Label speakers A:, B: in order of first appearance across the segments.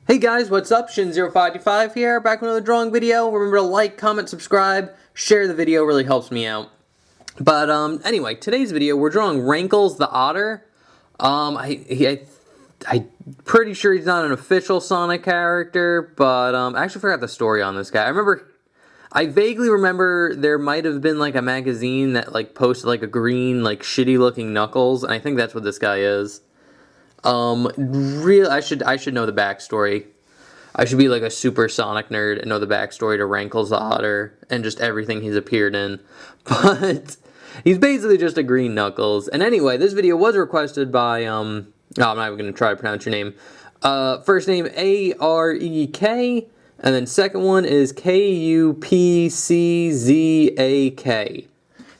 A: Hey guys, what's up? Shin0525 here, back with another drawing video. Remember to like, comment, subscribe, share the video, really helps me out. But anyway, today's video we're drawing Rankles the Otter. I'm pretty sure he's not an official Sonic character, but I actually forgot the story on this guy. I vaguely remember there might have been like a magazine that like posted like a green, like shitty looking Knuckles, and I think that's what this guy is. I should know the backstory. I should be like a super Sonic nerd and know the backstory to Rankles the Otter and just everything he's appeared in. But he's basically just a green Knuckles. And anyway, this video was requested by I'm not even gonna try to pronounce your name. First name Arek, and then second one is Kupczak.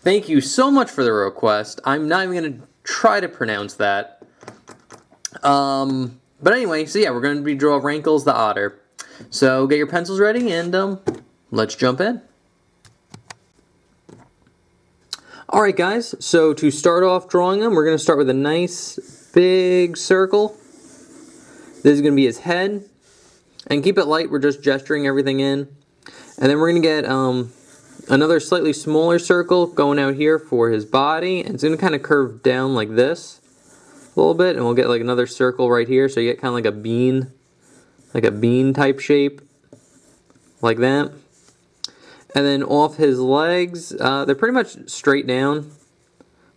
A: Thank you so much for the request. I'm not even gonna try to pronounce that. But anyway, so yeah, we're going to be drawing Rankles the Otter. So get your pencils ready and let's jump in. Alright guys, so to start off drawing him, we're going to start with a nice big circle. This is going to be his head. And keep it light, we're just gesturing everything in. And then we're going to get another slightly smaller circle going out here for his body. And it's going to kind of curve down like this a little bit, and we'll get like another circle right here, so you get kind of like a bean type shape, like that. And then off his legs, they're pretty much straight down.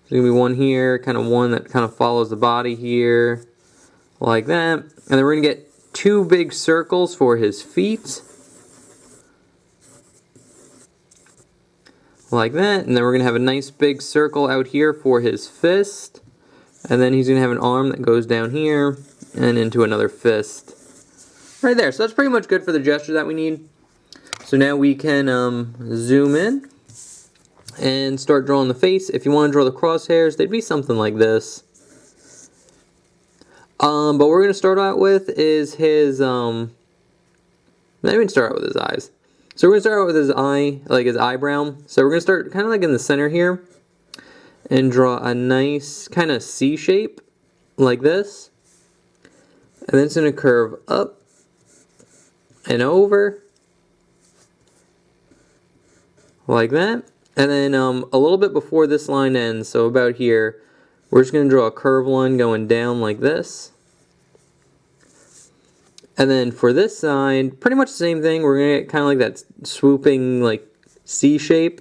A: There's gonna be one here, kind of one that kind of follows the body here, like that. And then we're gonna get two big circles for his feet, like that. And then we're gonna have a nice big circle out here for his fist. And then he's going to have an arm that goes down here and into another fist right there. So that's pretty much good for the gesture that we need. So now we can zoom in and start drawing the face. If you want to draw the crosshairs, they'd be something like this. But what we're going to start out with is his, not even start out with his eyes. So we're going to start out with his eye, like his eyebrow. So we're going to start kind of like in the center here. And draw a nice kind of C shape like this, and then it's going to curve up and over like that. And then a little bit before this line ends, so about here, we're just going to draw a curved line going down like this. And then for this side, pretty much the same thing. We're going to get kind of like that swooping like C shape.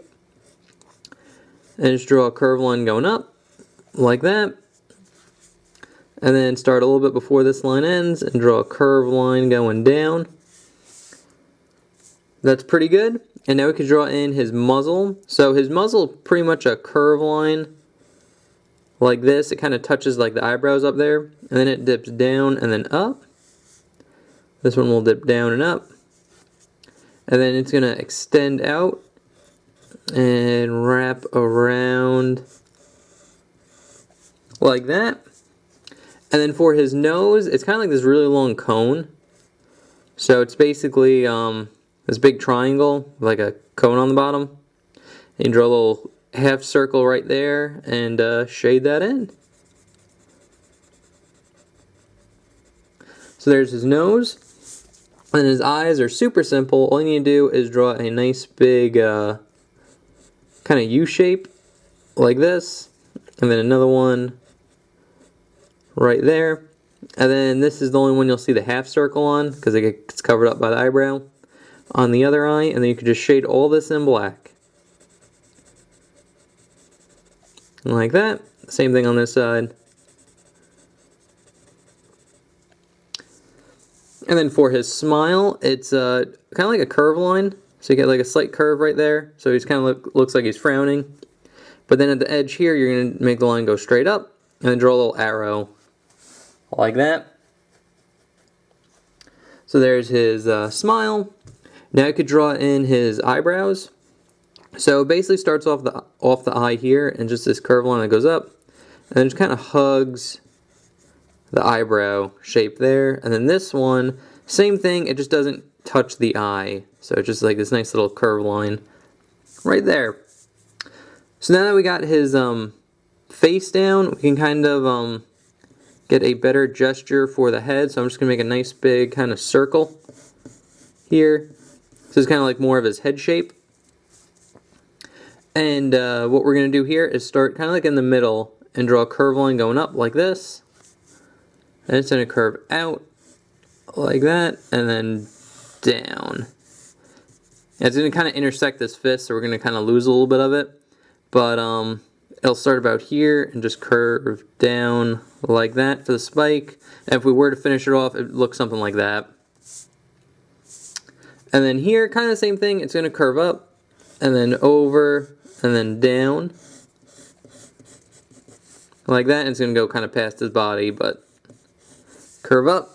A: And just draw a curved line going up, like that. And then start a little bit before this line ends and draw a curved line going down. That's pretty good. And now we can draw in his muzzle. So his muzzle, pretty much a curved line like this. It kind of touches like the eyebrows up there. And then it dips down and then up. This one will dip down and up. And then it's going to extend out and wrap around like that. And then for his nose, it's kind of like this really long cone. So it's basically this big triangle, like a cone on the bottom. And you draw a little half circle right there and shade that in. So there's his nose. And his eyes are super simple. All you need to do is draw a nice big kind of U shape like this, and then another one right there, and then this is the only one you'll see the half circle on because it gets covered up by the eyebrow on the other eye. And then you can just shade all this in black like that. Same thing on this side. And then for his smile, it's kind of like a curve line. So you get like a slight curve right there. So he's kind of looks like he's frowning. But then at the edge here, you're going to make the line go straight up. And then draw a little arrow like that. So there's his smile. Now you could draw in his eyebrows. So it basically starts off the eye here. And just this curved line that goes up. And then just kind of hugs the eyebrow shape there. And then this one, same thing. It just doesn't touch the eye. So it's just like this nice little curved line right there. So now that we got his face down, we can kind of get a better gesture for the head. So I'm just going to make a nice big kind of circle here. This is kind of like more of his head shape. And what we're going to do here is start kind of like in the middle and draw a curve line going up like this. And it's going to curve out like that and then down. And it's going to kind of intersect this fist, so we're going to kind of lose a little bit of it. But it'll start about here and just curve down like that for the spike. And if we were to finish it off, it looks something like that. And then here, kind of the same thing. It's going to curve up and then over and then down like that. And it's going to go kind of past his body, but curve up.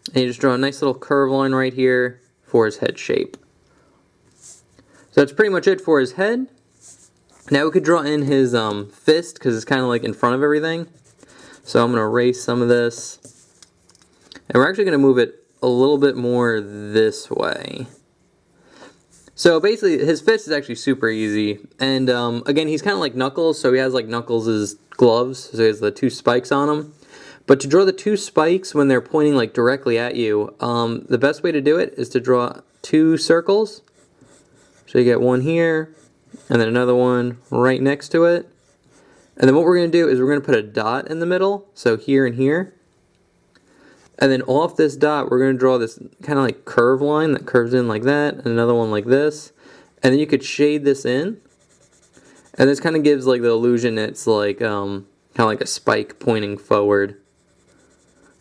A: And you just draw a nice little curve line right here for his head shape. So that's pretty much it for his head. Now we could draw in his fist because it's kind of like in front of everything. So I'm going to erase some of this. And we're actually going to move it a little bit more this way. So basically his fist is actually super easy. And again, he's kind of like Knuckles. So he has like Knuckles' gloves. So he has the two spikes on him. But to draw the two spikes when they're pointing like directly at you, the best way to do it is to draw two circles. So you get one here, and then another one right next to it. And then what we're going to do is we're going to put a dot in the middle, so here and here. And then off this dot, we're going to draw this kind of like curve line that curves in like that, and another one like this. And then you could shade this in. And this kind of gives like the illusion it's like kind of like a spike pointing forward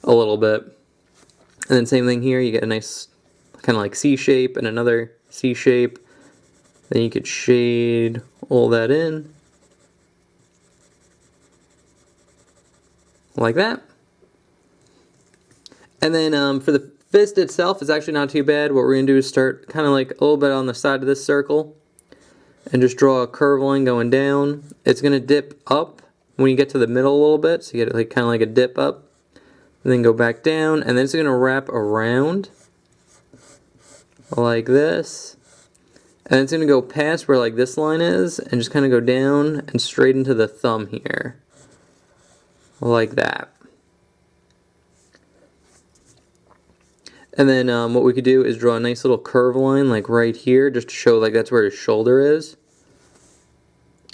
A: a little bit. And then same thing here, you get a nice kind of like C shape and another C shape. Then you could shade all that in like that. And then for the fist itself, it's actually not too bad. What we're going to do is start kind of like a little bit on the side of this circle and just draw a curve line going down. It's going to dip up when you get to the middle a little bit, so you get like kind of like a dip up, and then go back down, and then it's going to wrap around like this. And it's going to go past where like this line is and just kind of go down and straight into the thumb here. Like that. And then what we could do is draw a nice little curve line like right here just to show like that's where his shoulder is.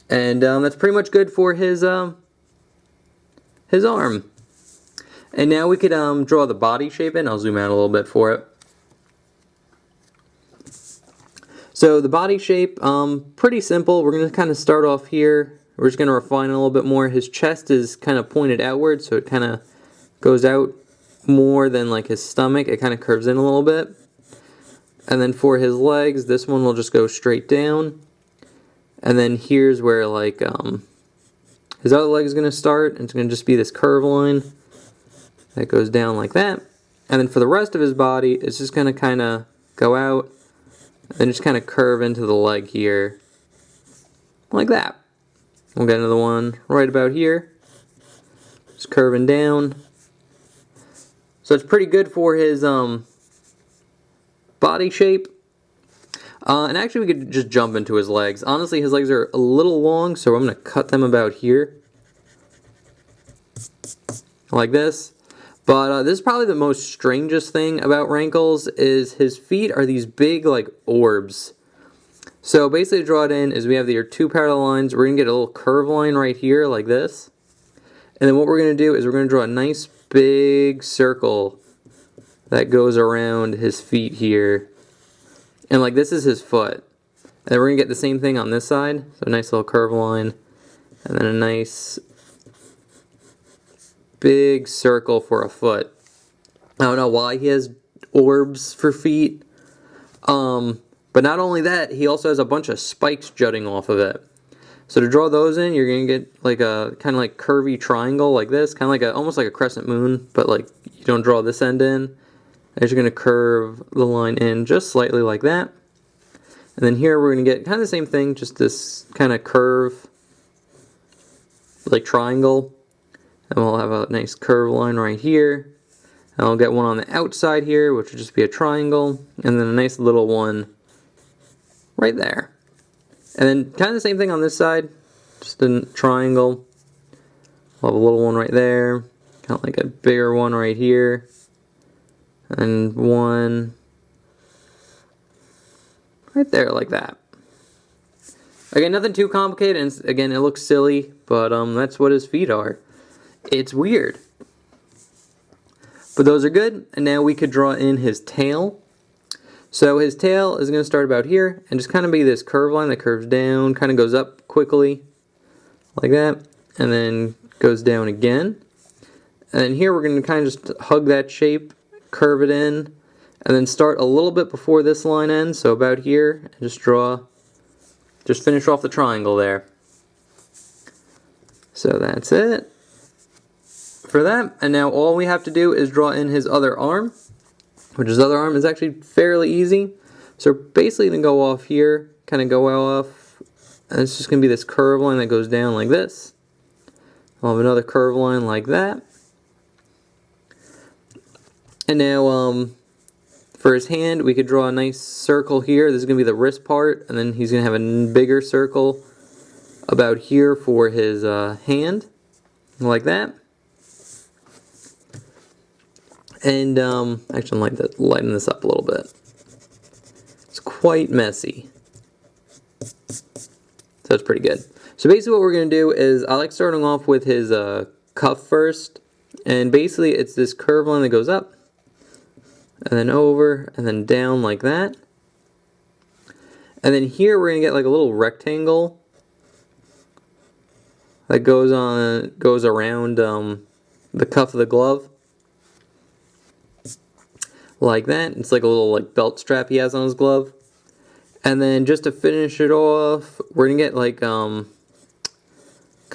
A: And that's pretty much good for his arm. And now we could draw the body shape in. I'll zoom out a little bit for it. So the body shape, pretty simple. We're going to kind of start off here. We're just going to refine it a little bit more. His chest is kind of pointed outward, so it kind of goes out more than like his stomach. It kind of curves in a little bit. And then for his legs, this one will just go straight down. And then here's where like his other leg is going to start. And it's going to just be this curve line that goes down like that. And then for the rest of his body, it's just going to kind of go out. And then just kind of curve into the leg here. Like that. We'll get another one right about here. Just curving down. So it's pretty good for his body shape. And actually we could just jump into his legs. Honestly, his legs are a little long, so I'm going to cut them about here. Like this. But this is probably the most strangest thing about Rankles is his feet are these big like orbs. So basically to draw it in is we have your two parallel lines. We're going to get a little curve line right here like this. And then what we're going to do is we're going to draw a nice big circle that goes around his feet here. And like this is his foot. And then we're going to get the same thing on this side. So a nice little curve line. And then a nice big circle for a foot. I don't know why he has orbs for feet. But not only that, he also has a bunch of spikes jutting off of it. So to draw those in, you're going to get like a kind of like curvy triangle like this. Kind of like almost like a crescent moon, but like you don't draw this end in. And you're going to curve the line in just slightly like that. And then here we're going to get kind of the same thing, just this kind of curve, like triangle. And we'll have a nice curve line right here. And I'll get one on the outside here, which will just be a triangle. And then a nice little one right there. And then kind of the same thing on this side. Just a triangle. We'll have a little one right there. Got like a bigger one right here. And one right there like that. Again, nothing too complicated, and again, it looks silly, but that's what his feet are. It's weird. But those are good, and now we could draw in his tail. So his tail is going to start about here, and just kind of be this curve line that curves down, kind of goes up quickly, like that, and then goes down again. And then here we're going to kind of just hug that shape, curve it in, and then start a little bit before this line ends, so about here, and just finish off the triangle there. So that's it for that. And now all we have to do is draw in his other arm, which his other arm is actually fairly easy. So basically going to go off here, kind of go off, and it's just going to be this curve line that goes down like this. I'll have another curve line like that. And now for his hand, we could draw a nice circle here. This is going to be the wrist part, and then he's going to have a bigger circle about here for his hand, like that. And actually, I'd like to lighten this up a little bit. It's quite messy. So that's pretty good. So basically what we're going to do is, I like starting off with his cuff first. And basically it's this curve line that goes up, and then over, and then down like that. And then here we're going to get like a little rectangle that goes around the cuff of the glove. Like that. It's like a little like belt strap he has on his glove. And then just to finish it off, we're going to get like kind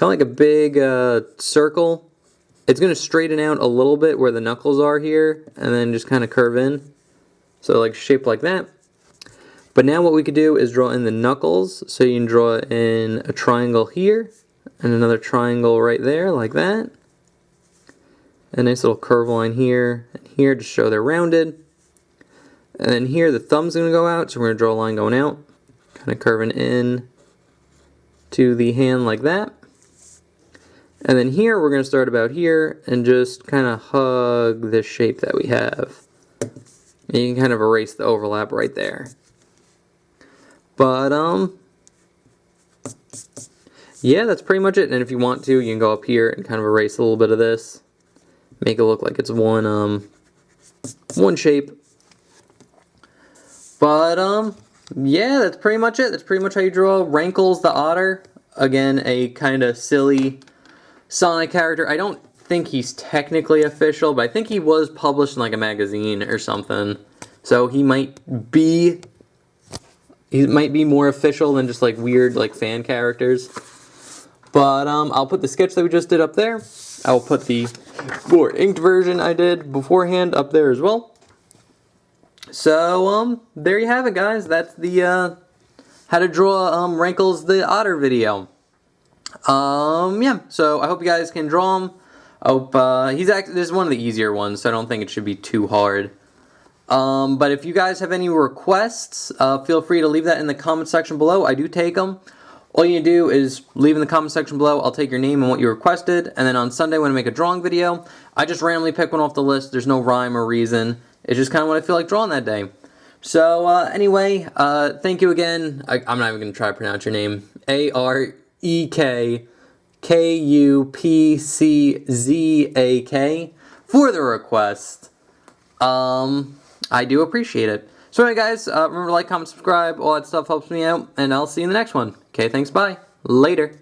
A: of like a big circle. It's going to straighten out a little bit where the knuckles are here, and then just kind of curve in. So like shaped like that. But now what we could do is draw in the knuckles. So you can draw in a triangle here, and another triangle right there, like that. A nice little curve line here, and here to show they're rounded. And then here the thumb's going to go out, so we're going to draw a line going out. Kind of curving in to the hand like that. And then here we're going to start about here and just kind of hug this shape that we have. And you can kind of erase the overlap right there. But yeah, that's pretty much it. And if you want to, you can go up here and kind of erase a little bit of this. Make it look like it's one shape. But yeah, that's pretty much it. That's pretty much how you draw Rankles the Otter. Again, a kind of silly Sonic character. I don't think he's technically official, but I think he was published in like a magazine or something. So he might be more official than just like weird like fan characters. But I'll put the sketch that we just did up there. I'll put the more inked version I did beforehand up there as well. So there you have it, guys. That's the how to draw Rankles the Otter video. Yeah, so I hope you guys can draw him. I hope this is one of the easier ones, so I don't think it should be too hard. But if you guys have any requests, feel free to leave that in the comment section below. I do take them. All you do is leave in the comment section below. I'll take your name and what you requested, and then on Sunday when I make a drawing video, I just randomly pick one off the list. There's no rhyme or reason. It's just kind of what I feel like drawing that day. So anyway, thank you again. I'm not even going to try to pronounce your name. AREKKUPCZAK for the request. I do appreciate it. So anyway, guys, remember to like, comment, subscribe. All that stuff helps me out, and I'll see you in the next one. Okay, thanks, bye. Later.